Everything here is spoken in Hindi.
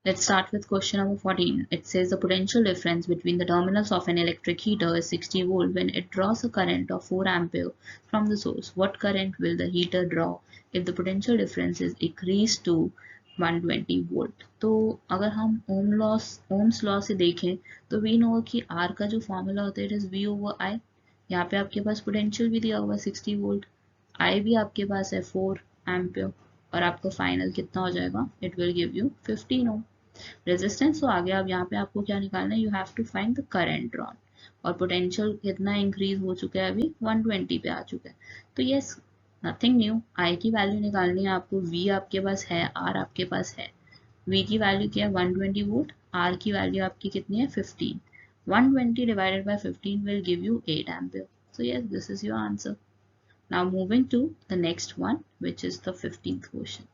Let's start with question number 14. It says the potential difference between the terminals of an electric heater is 60 volt when it draws a current of 4 ampere from the source. What current will the heater draw if the potential difference is increased to 120 volt? तो अगर हम ओम्स लॉ से देखें तो वी नो कि R का जो फॉर्मूला होता है it is V over I. यहाँ पे आपके पास पोटेंशियल भी दिया हुआ 60 वोल्ट, I भी आपके पास है 4 एम्पियर और आपका फाइनल कितना हो जाएगा, it will give you 15 ohm. Resistance तो आ गया. अब यहाँ पे आपको क्या निकालना है, you have to find the current drawn और पोटेंशियल कितना इंक्रीज हो चुका है, अभी 120 पे आ चुका है. तो यस, नथिंग न्यू, आई की वैल्यू निकालनी है आपको. वी आपके पास है, आर आपके पास है. वी की वैल्यू क्या है 120 वोल्ट, आर की वैल्यू आपकी कितनी है 15. 120 divided by 15 will give you 8 ampere. So yes, this is your answer. Now moving to the next one, which is the 15th question.